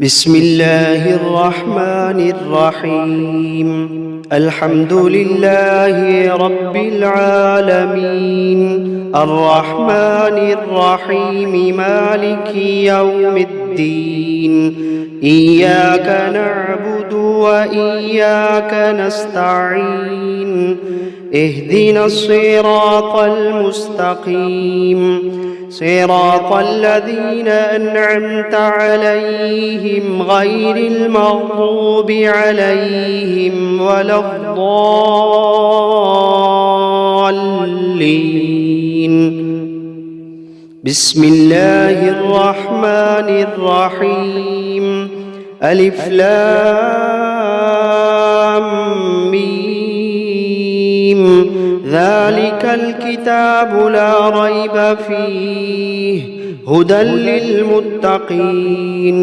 بسم الله الرحمن الرحيم. الحمد لله رب العالمين، الرحمن الرحيم، مالك يوم الدين. إياك نعبد وإياك نستعين. اهدنا الصراط المستقيم، صراط الذين أنعمت عليهم غير المغضوب عليهم ولا الضالين. بسم الله الرحمن الرحيم. ألف لام ميم. ذلك الكتاب لا ريب فيه هدى للمتقين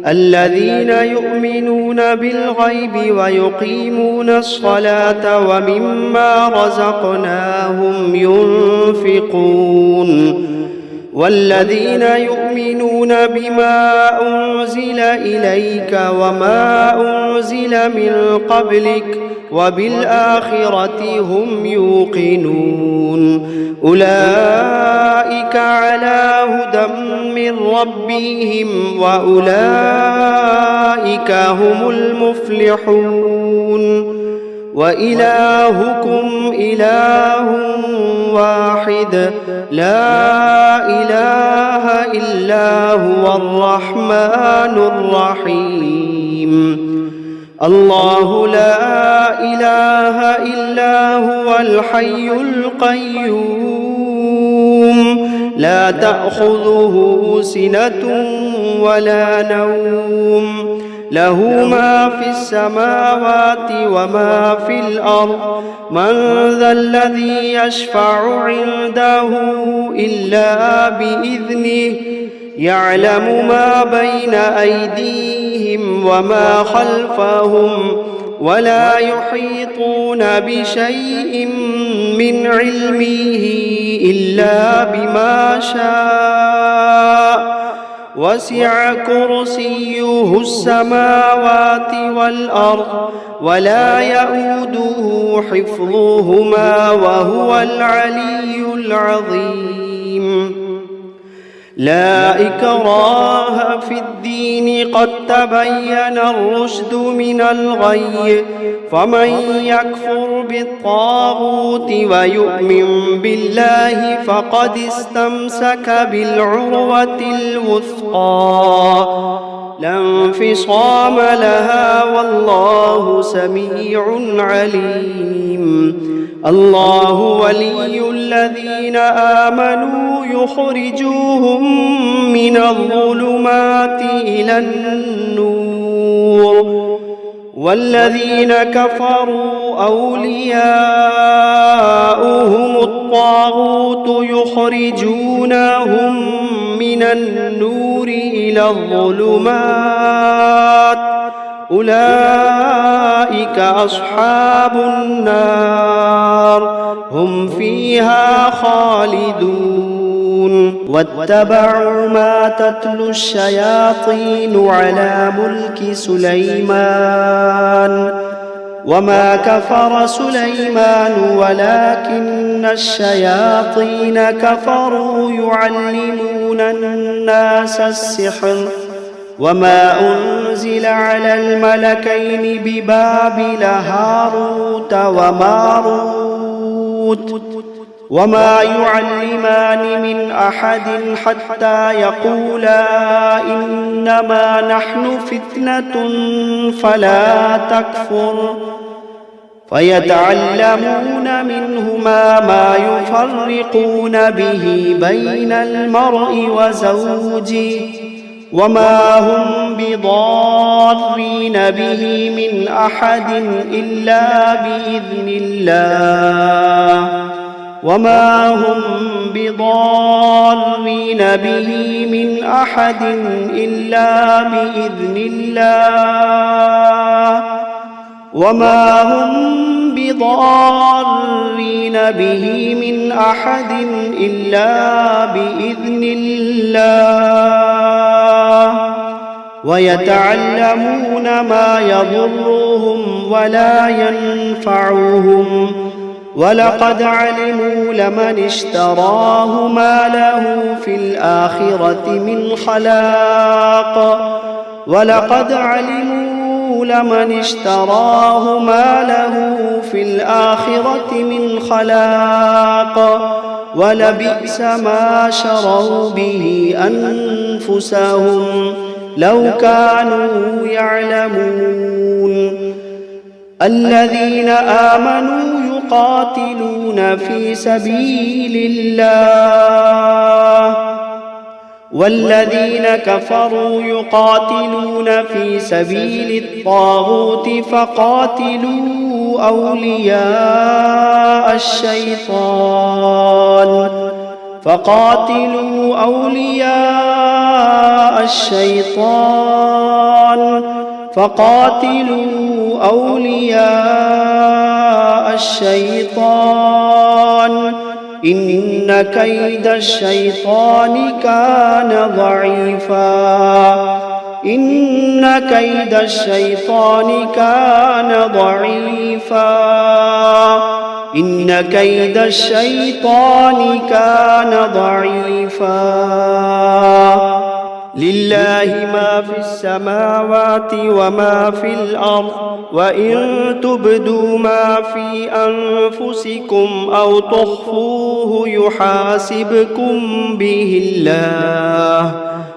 الذين يؤمنون بالغيب ويقيمون الصلاة ومما رزقناهم ينفقون والذين يؤمنون بما أنزل إليك وما أنزل من قبلك وبالآخرة هم يوقنون أولئك على هدى من ربهم وأولئك هم المفلحون. وإلهكم إله واحد لا إله إلا هو الرحمن الرحيم. الله لا إله إلا هو الحي القيوم لا تأخذه سنة ولا نوم له ما في السماوات وما في الأرض من ذا الذي يشفع عنده إلا بإذنه يعلم ما بين أيديهم وما خلفهم ولا يحيطون بشيء من علمه إلا بما شاء وسع كرسيه السماوات والأرض ولا يئوده حفظهما وهو العلي العظيم. لا إكراه في الدين قد تبين الرشد من الغي فمن يكفر بالطاغوت ويؤمن بالله فقد استمسك بالعروة الوثقى لا انفصام لها والله سميع عليم. الله ولي الذين آمنوا يخرجوهم من الظلمات إلى النور والذين كفروا أولياؤهم الطاغوت يخرجونهم من النور إلى الظلمات أولئك أصحاب النار هم فيها خالدون. واتبعوا ما تتلو الشياطين على ملك سليمان وما كفر سليمان ولكن الشياطين كفروا يعلمون الناس السحر وما أنزل على الملكين ببابل هاروت وماروت وما يعلمان من أحد حتى يقولا إنما نحن فتنة فلا تكفر فيتعلمون منهما ما يفرقون به بين المرء وزوجه وما هم بضارين به من أحد إلا بإذن الله وما هم بضارين به من أحد إلا بإذن الله وما هم بضارين به من أحد إلا بإذن الله ويتعلمون ما يضرهم ولا ينفعهم ولقد علموا لمن اشتراه ما له في الآخرة من خلاق ولقد علموا لمن اشتراه ما له في الآخرة من خلاق ولبئس ما شروا به أنفسهم لو كانوا يعلمون الذين آمنوا يقاتلون في سبيل الله والذين كفروا يقاتلون في سبيل الطاغوت فقاتلوا أولياء الشيطان إن كيد الشيطان كان ضعيفا لله ما في السماوات وما في الأرض وإن تبدوا ما في أنفسكم أو تخفوه يحاسبكم به الله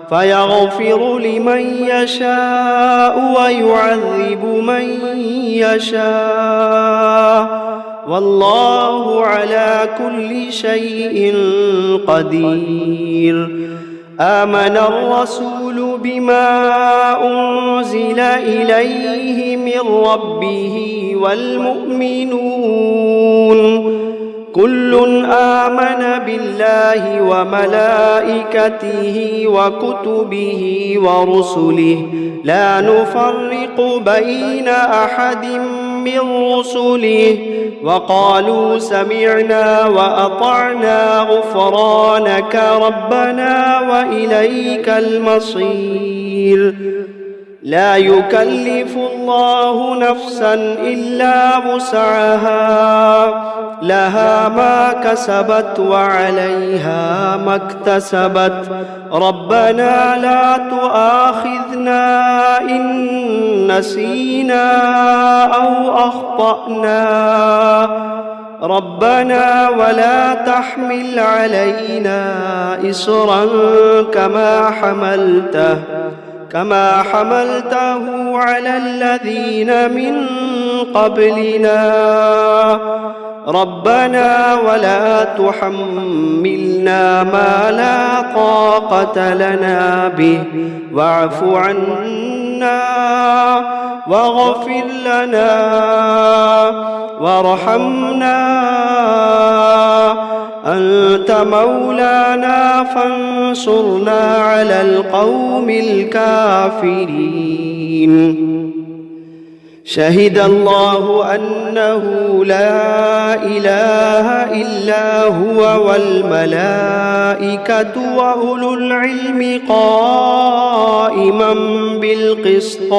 فيغفر لمن يشاء ويعذب من يشاء والله على كل شيء قدير آمن الرسول بما أنزل إليه من ربه والمؤمنون كل آمن بالله وملائكته وكتبه ورسله لا نفرق بين أحد من رسله وقالوا سمعنا وأطعنا غفرانك ربنا وإليك المصير لا يكلف الله نفسا إلا وسعها لها ما كسبت وعليها ما اكتسبت ربنا لا تؤاخذنا إن نسينا أو أخطأنا ربنا ولا تحمل علينا إصرا كما حملته على الذين من قبلنا ربنا ولا تحملنا ما لا طاقة لنا به واعف عنا واغفر لنا وارحمنا أنت مولانا فانصرنا على القوم الكافرين شهد الله أنه لا إله إلا هو والملائكة وأولو العلم قائما بالقسط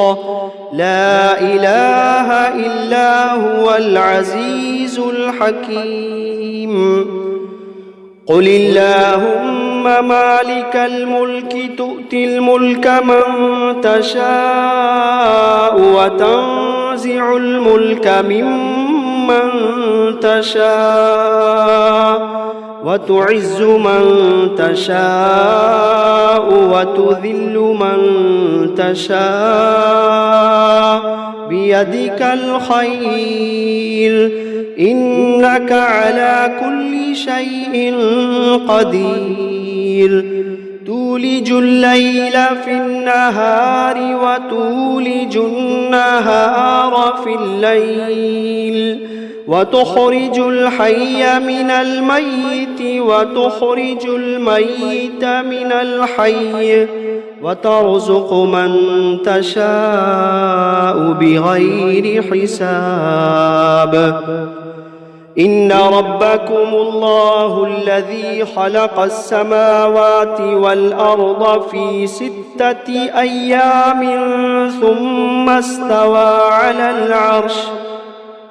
لا إله إلا هو العزيز الحكيم قل اللهم مالك الملك تؤتي الملك من تشاء وتنزع الملك ممن تشاء وتعز من تشاء وتذل من تشاء بيدك الخير إنك على كل شيء قدير تولج الليل في النهار وتولج النهار في الليل وتخرج الحي من الميت وتخرج الميت من الحي وترزق من تشاء بغير حساب إن ربكم الله الذي خلق السماوات والأرض في 6 أيام ثم استوى على العرش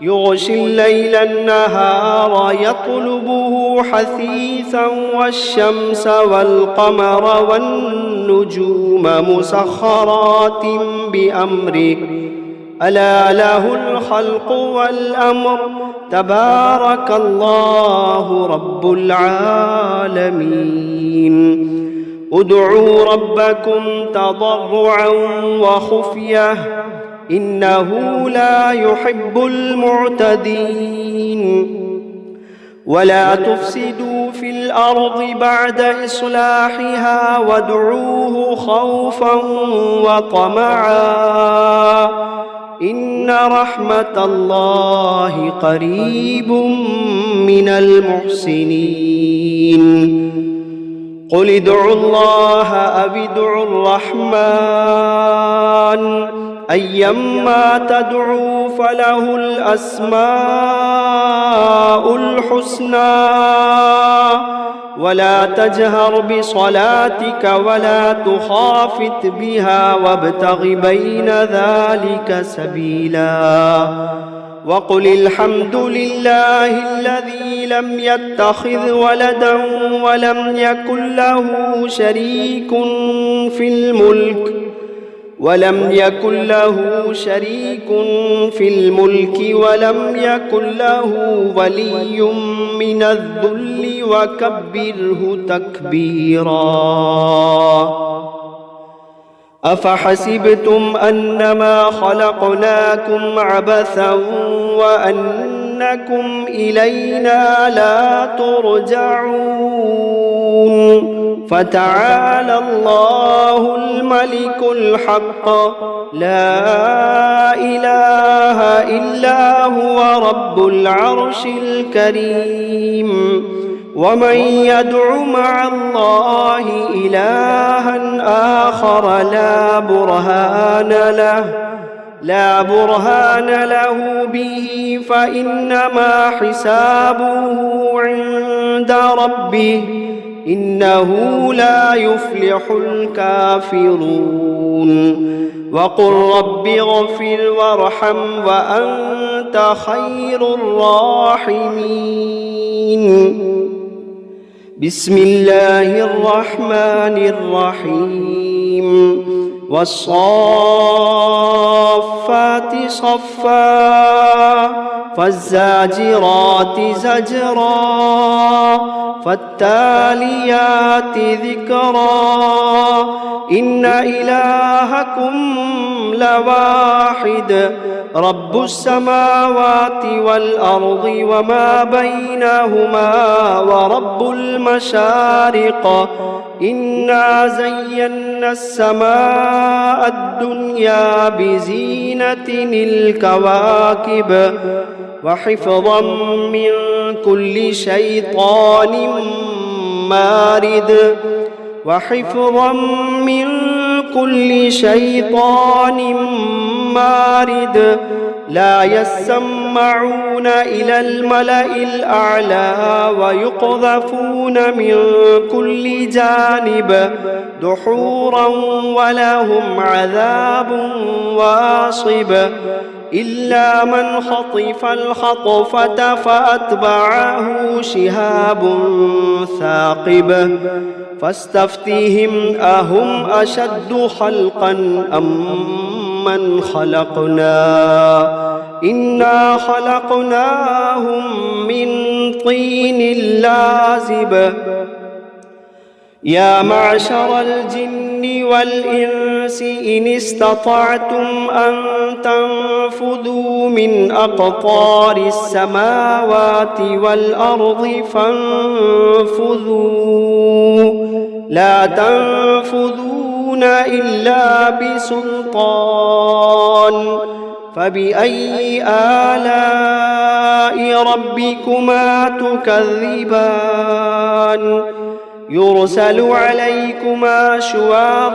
يغشي الليل النهار يطلبه حثيثا والشمس والقمر والنجوم مسخرات بأمره ألا له الخلق والأمر تبارك الله رب العالمين ادعوا ربكم تضرعا وخفية إنه لا يحب المعتدين ولا تفسدوا في الأرض بعد إصلاحها وادعوه خوفا وطمعا إن رحمة الله قريب من المحسنين قل ادعوا الله أو ادعوا الرحمن أيما تدعوا فله الأسماء الحسنى ولا تجهر بصلاتك ولا تخافت بها وابتغ بين ذلك سبيلا وقل الحمد لله الذي لم يتخذ ولدا ولم يكن له شريك في الملك ولم يكن ولم يكن له ولي من الذل وكبره تكبيرا أفحسبتم أنما خلقناكم عبثا وأنكم إلينا لا ترجعون فتعالى الله الملك الحق لا إله إلا هو رب العرش الكريم ومن يدع مع الله إلها آخر لا برهان له به فإنما حسابه عند ربه إنه لا يفلح الكافرون وقل رب اغفر وارحم وأنت خير الراحمين بسم الله الرحمن الرحيم والصافات صفا فالزاجرات زجرا فالتاليات ذكرا إن إلهكم لواحد رب السماوات والأرض وما بينهما ورب المشارق إنا زينا السماء الدنيا بزينة الكواكب وحفظا من كل شيطان مارد لا يسمعون إلى الملأ الأعلى ويقذفون من كل جانب دحورا ولهم عذاب واصب إلا من خطف الخطفة فأتبعه شهاب ثاقب فاستفتهم أهم أشد خلقا أم من خلقنا إنا خلقناهم من طين لازب يا معشر الجن والإنس إن استطعتم أن تنفذوا من أقطار السماوات والأرض فانفذوا لا تنفذون إلا بسلطان فبأي آلاء ربكما تكذبان يرسل عليكما شواظ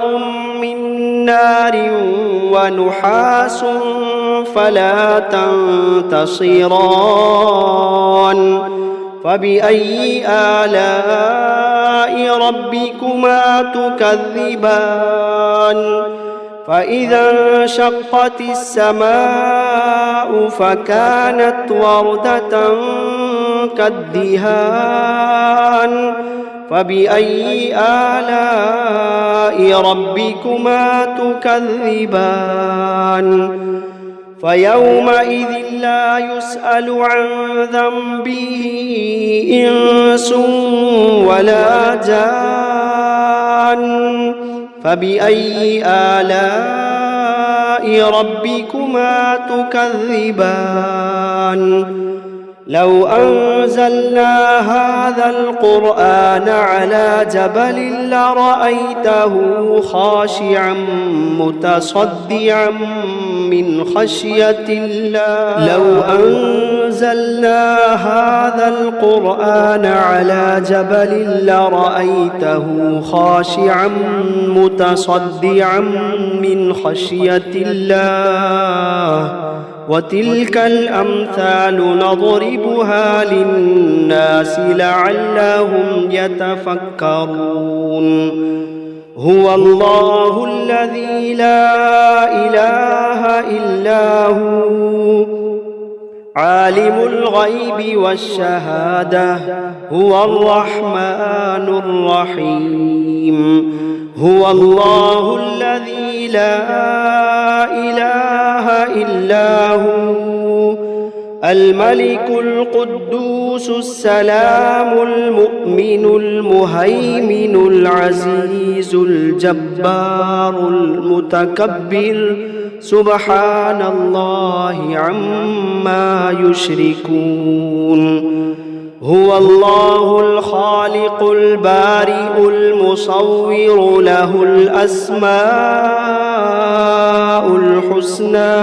من نار ونحاس فلا تنتصران فبأي آلاء ربكما تكذبان فإذا انشقت السماء فكانت وردة كالدهان فبأي آلاء ربكما تكذبان فيومئذ لا يسأل عن ذنبه إنس ولا جان فبأي آلاء ربكما تكذبان لو أنزلنا هذا القرآن على جبل لرأيته خاشعا متصدعا من خشية الله لو أنزلنا هذا القرآن على جبل لرأيته خاشعا متصدعا من خشية الله وتلك الأمثال نضربها للناس لعلهم يتفكرون هو الله الذي لا إله إلا هو عالم الغيب والشهادة هو الرحمن الرحيم هو الله الذي لا إله إلا هو الملك القدوس السلام المؤمن المهيمن العزيز الجبار المتكبر سبحان الله عما يشركون هو الله الخالق البارئ المصور له الأسماء الحسنى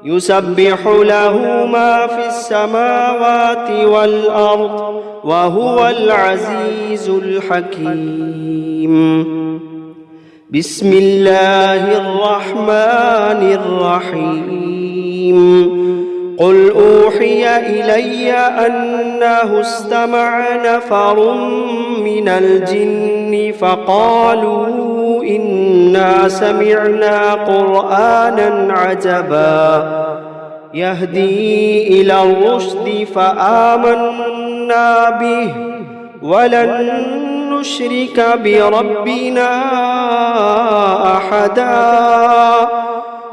يسبح له ما في السماوات والأرض وهو العزيز الحكيم بسم الله الرحمن الرحيم قل أوحي إلي أنه استمع نفر من الجن فقالوا إنا سمعنا قرآنا عجبا يهدي إلى الرشد فآمنا به ولن نشرك بربنا أحدا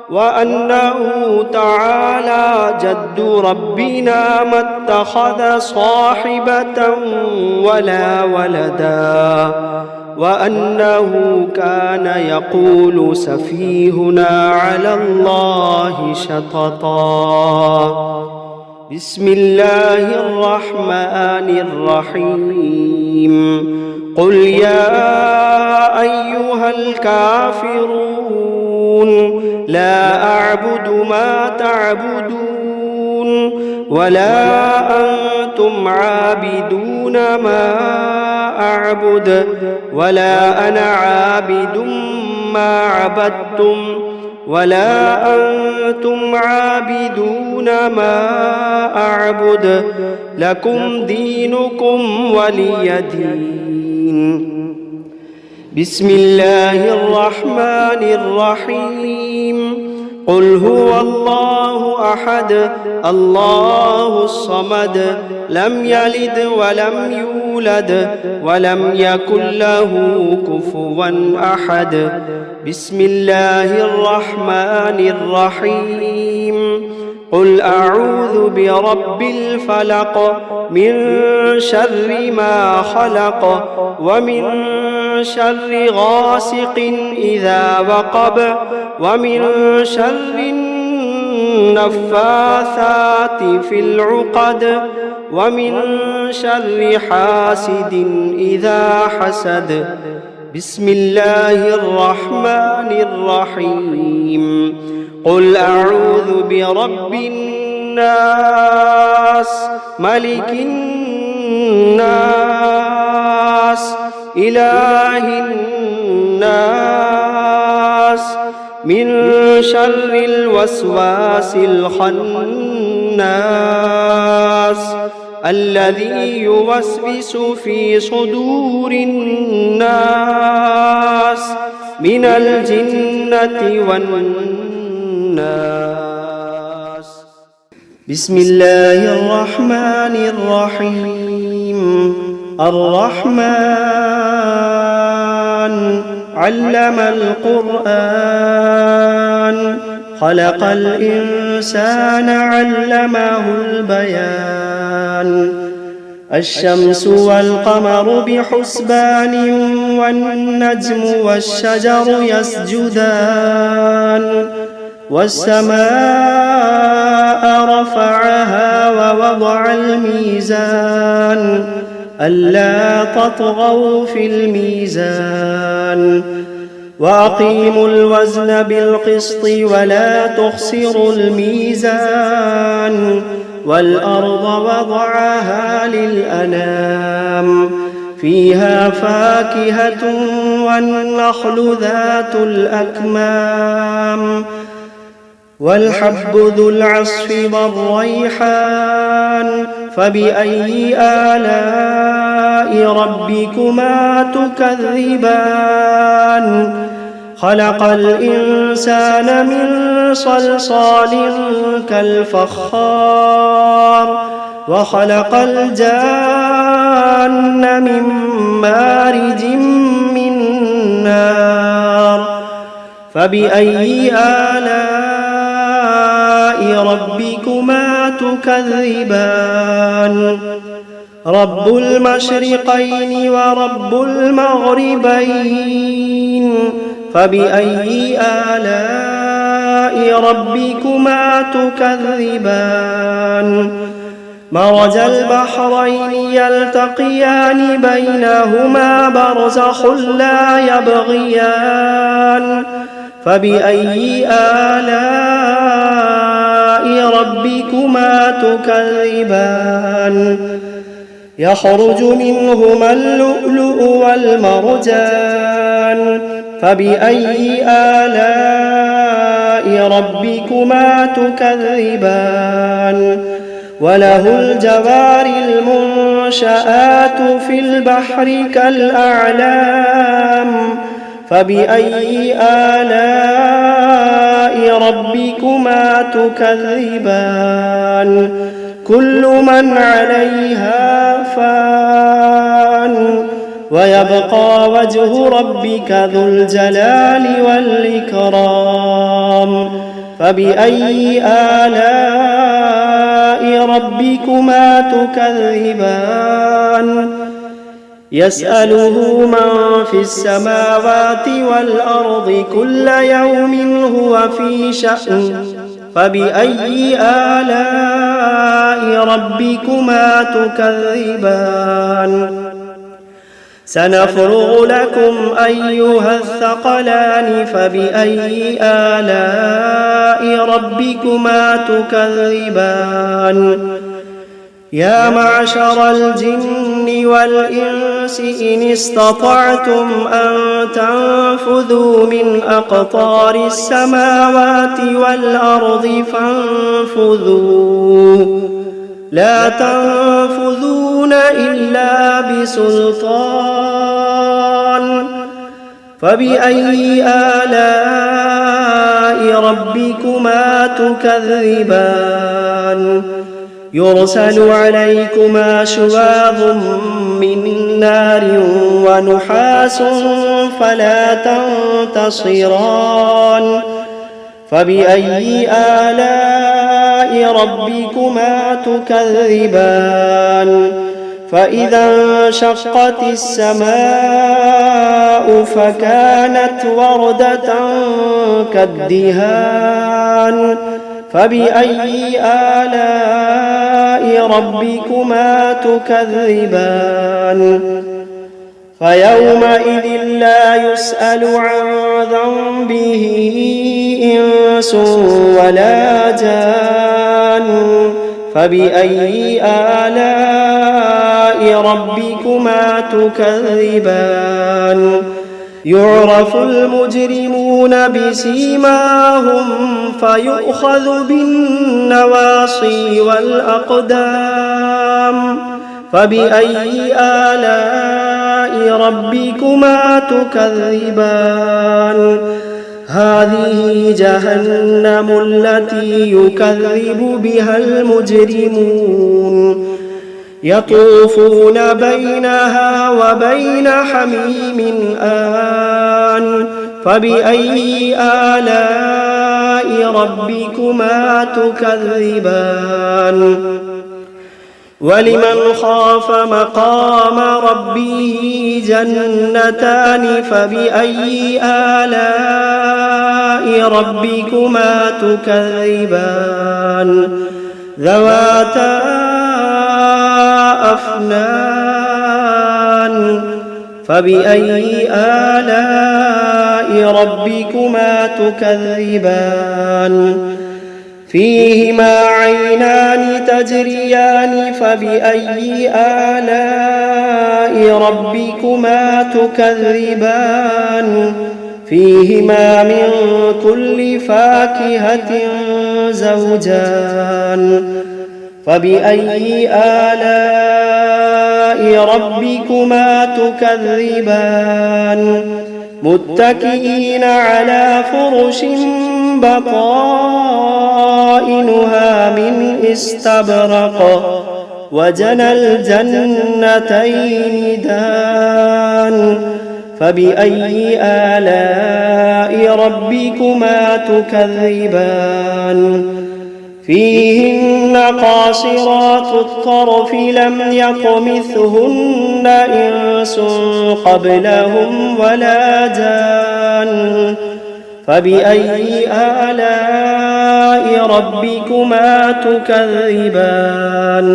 وأنه تعالى جد ربنا ما اتخذ صاحبة ولا ولدا وأنه كان يقول سفيهنا على الله شططا بسم الله الرحمن الرحيم قل يا أيها الكافرون لا أعبد ما تعبدون ولا أنتم عابدون ما أعبد ولا أنا عابد ما عبدتم ولا أنتم عابدون ما أعبد لكم دينكم ولي دين بسم الله الرحمن الرحيم قل هو الله أحد الله الصمد لم يلد ولم يولد ولم يكن له كفوا أحد بسم الله الرحمن الرحيم قل أعوذ برب الفلق من شر ما خلق ومن شر غاسق إذا وقب ومن شر النفاثات في العقد ومن شر حاسد إذا حسد بسم الله الرحمن الرحيم قل أعوذ برب الناس ملك الناس إله الناس الناس من شر الوسواس الخناس الذي يوسوس في صدور الناس من الجنة والناس. بسم الله الرحمن الرحيم. الرحمن علم القرآن خلق الإنسان علمه البيان. الشمس والقمر بحسبان والنجم والشجر يسجدان. والسماء رفعها ووضع الميزان ألا تطغوا في الميزان وأقيموا الوزن بالقسط ولا تخسروا الميزان. والأرض وضعها للأنام فيها فاكهة والنخل ذات الأكمام والحب ذو العصف والريحان. فبأي آلاء ربكما تكذبان؟ خلق الإنسان من صلصال كالفخار وخلق الجان من مارج من نار. فبأي آلاء ربكما تكذبان؟ رب المشرقين ورب المغربين. فبأي آلاء ربكما تكذبان؟ مرج البحرين يلتقيان بينهما برزخ لا يبغيان. فبأي آلاء ربكما تكذبان؟ يخرج منهما اللؤلؤ والمرجان. فبأي آلاء ربكما تكذبان؟ وله الجوار المنشآت في البحر كالأعلام. فبأي آلاء ربكما تكذبان؟ كل من عليها فان ويبقى وجه ربك ذو الجلال والإكرام. فبأي آلاء ربكما تكذبان؟ يسأله من في السماوات والأرض كل يوم هو في شأن. فبأي آلاء ربكما تكذبان؟ سنفرغ لكم أيها الثقلان. فبأي آلاء ربكما تكذبان؟ يا معشر الجن والإنس إن استطعتم أن تنفذوا من أقطار السماوات والأرض فانفذوا لا تنفذون إلا بسلطان. فبأي آلاء ربكما تكذبان؟ يرسل عليكما شواظ من نار ونحاس فلا تنتصران. فبأي آلاء ربكما تكذبان؟ فإذا انشقت السماء فكانت وردة كالدهان. فبأي آلاء ربكما تكذبان؟ فيومئذ لا يسأل عن ذنبه إنس ولا جان. فبأي آلاء ربكما تكذبان؟ يعرف المجرمون بسيماهم فيؤخذ بالنواصي والأقدام فبأي آلاء ربكما تكذبان هذه جهنم التي يكذب بها المجرمون يطوفون بينها وبين حميم آن فبأي آلاء ربكما تكذبان ولمن خاف مقام ربه جنتان فبأي آلاء ربكما تكذبان ذواتا أفنان فبأي آلاء ربكما تكذبان فيهما عينان تجريان فبأي آلاء ربكما تكذبان فيهما من كل فاكهة زوجان فبأي آلاء ربكما تكذبان متكئين على فرش بطائنها من استبرق وجنى الجنتين دان فبأي آلاء ربكما تكذبان فيهن قاصرات الطرف لم يطمثهن إنس قبلهم ولا جان فبأي آلاء ربكما تكذبان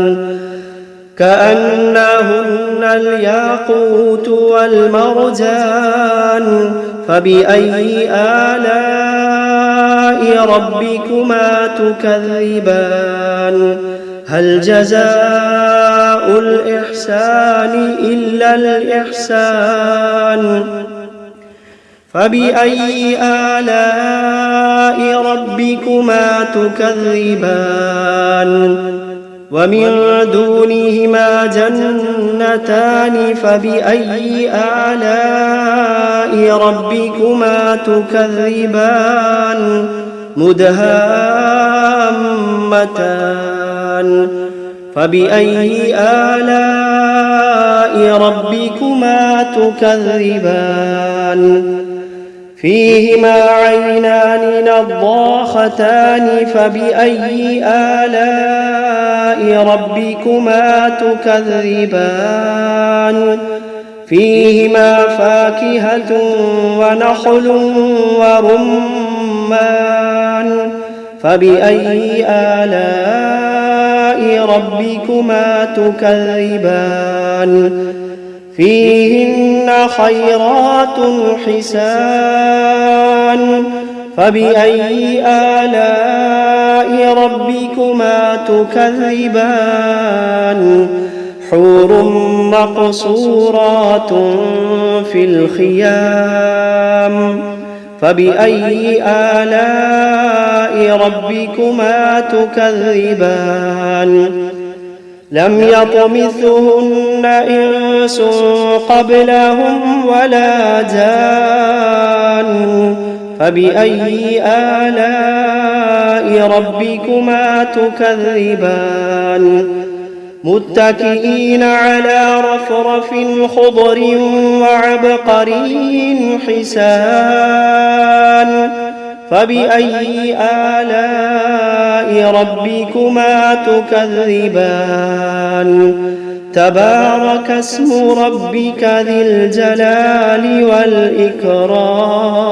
كأنهن الياقوت والمرجان فبأي آلاء ربكما تكذبان هل جزاء الإحسان إلا الإحسان فبأي آلاء ربكما تكذبان ومن دونهما جنتان فبأي آلاء ربكما تكذبان مدهامتان فبأي آلاء ربكما تكذبان فيهما عينان نضاختان فبأي آلاء ربكما تكذبان فيهما فاكهة ونخل ورمان فبأي آلاء ربكما تكذبان فيهن خيرات حسان فبأي آلاء ربكما تكذبان حور مقصورات في الخيام فبأي آلاء ربكما تكذبان لم يطمثهن إنس قبلهم ولا جان فبأي آلاء ربكما تكذبان متكئين على رفرف خضر وعبقري حسان فبأي آلاء ربكما تكذبان تبارك اسم ربك ذي الجلال والإكرام